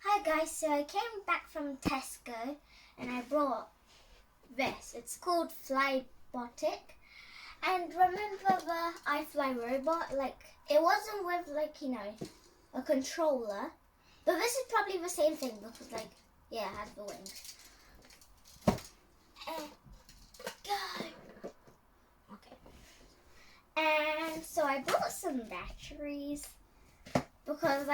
Hi guys, so I came back from Tesco and I brought this. It's called Flybotic. And remember the iFly robot? It wasn't with a controller. But this is probably the same thing because it has the wings. And go! Okay. And so I brought some batteries because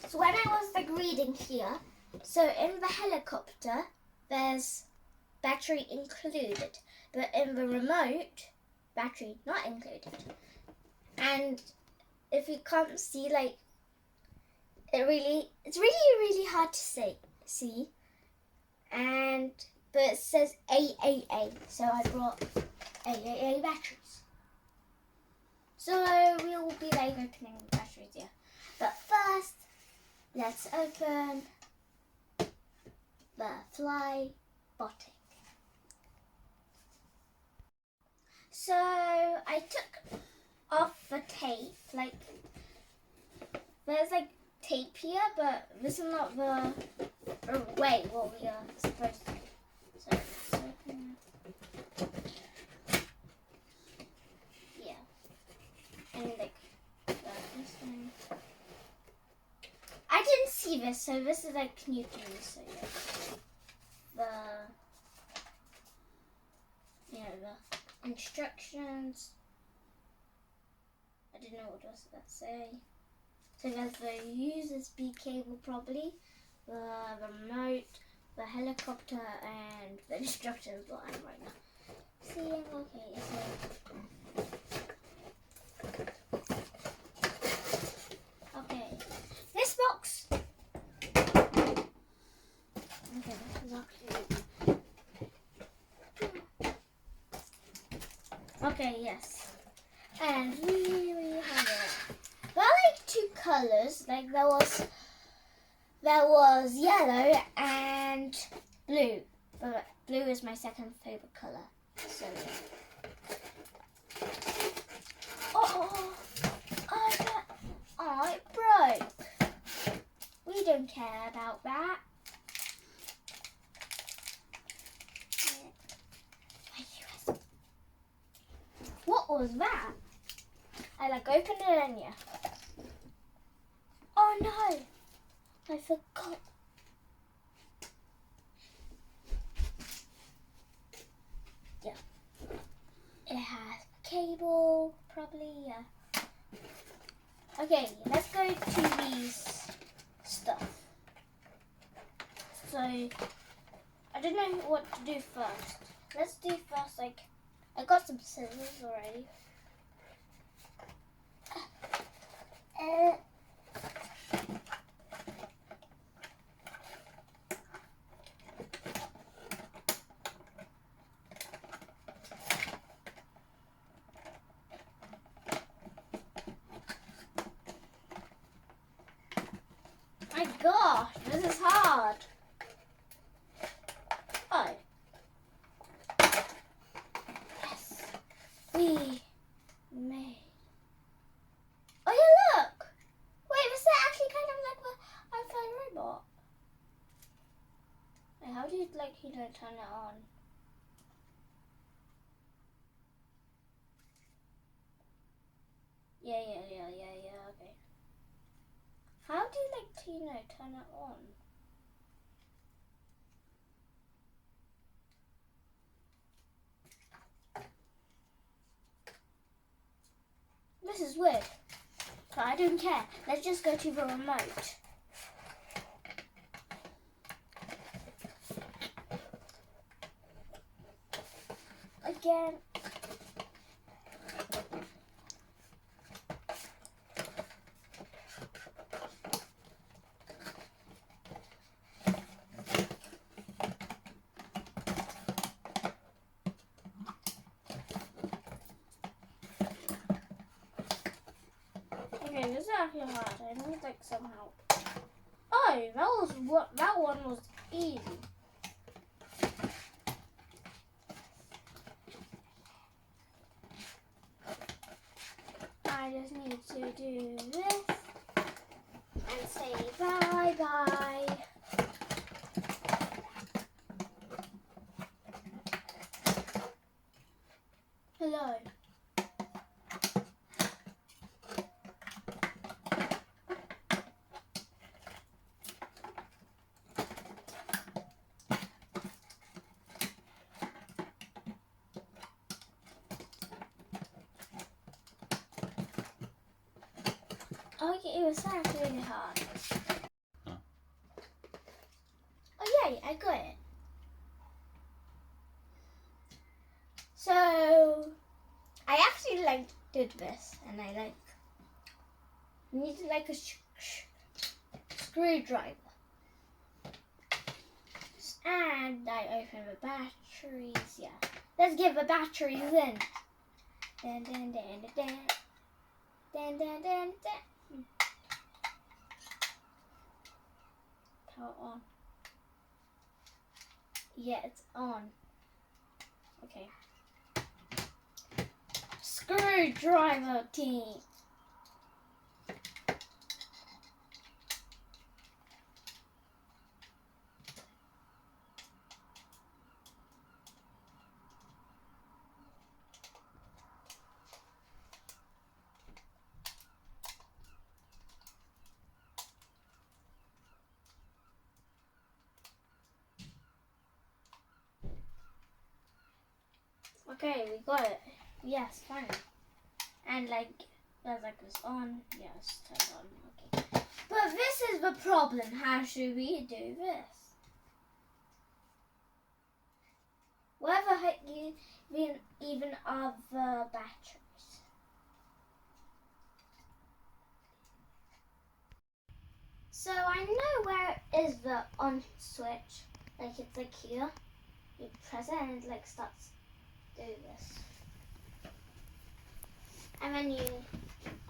so when I was reading here, so in the helicopter there's battery included, but in the remote, battery not included. And if you can't see, it's really hard to see. But it says AAA, so I brought AAA batteries. So we'll be opening the batteries here. But first, let's open the Flybotic. So I took off the tape. There's tape here, but this is not the way what we are supposed to do. So let's open it. Yeah. And this thing. I didn't see this, so this is new to me. So yeah, the instructions. I don't know what does that say. So there's the USB cable probably, the remote, the helicopter, and the instructions that I'm right now seeing. Okay, so this box. Okay, this is actually. Okay, yes, and here we have it. There are two colors. There was yellow and blue. But blue is my second favorite color. So it broke. We don't care about that. What was that? I opened it and yeah. Oh no! I forgot. Yeah. It has a cable, probably, yeah. Okay, let's go to these stuff. So, I don't know what to do first. Let's do first, I got some scissors already. My gosh, this is hard. Oh. Yes. We made. Oh yeah, look. Wait, this is actually kind of like the iFly robot. Wait, how do you turn it on? Yeah, okay. How do you turn it on? This is weird, but I don't care. Let's just go to the remote. Again. Okay, this is actually hard. I need some help. Oh, that one was easy. I just need to do this and say bye bye. go. Oh, yeah, it was actually really hard. Huh. Oh, yay, I got it. So, I actually did this, and I needed a screwdriver. And I opened the batteries, yeah. Let's get the batteries in. Dun, dun, dun, dun, dun. Dun, dun, dun, dun. Power on. Yeah, it's on. Okay. Screwdriver team. Okay, we got it. Yes, fine. And there's this on. Yes, turn on. Okay. But this is the problem. How should we do this? Where the heck even are the batteries? So I know where is the on switch. It's here. You press it and it starts do this. And then you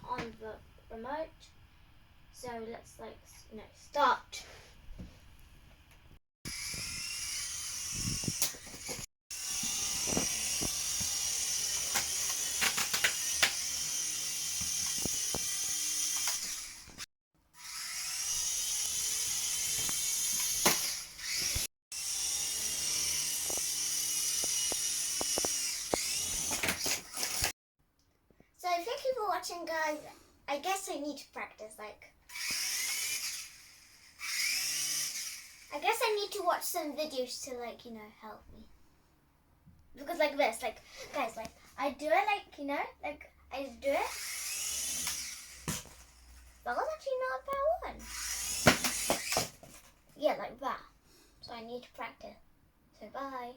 on the remote. So let's start. So thank you for watching, guys. I guess I need to practice. I guess I need to watch some videos to help me. Because this, guys, I do it I do it. That was actually not a bad one. Yeah, like that. So I need to practice. So bye.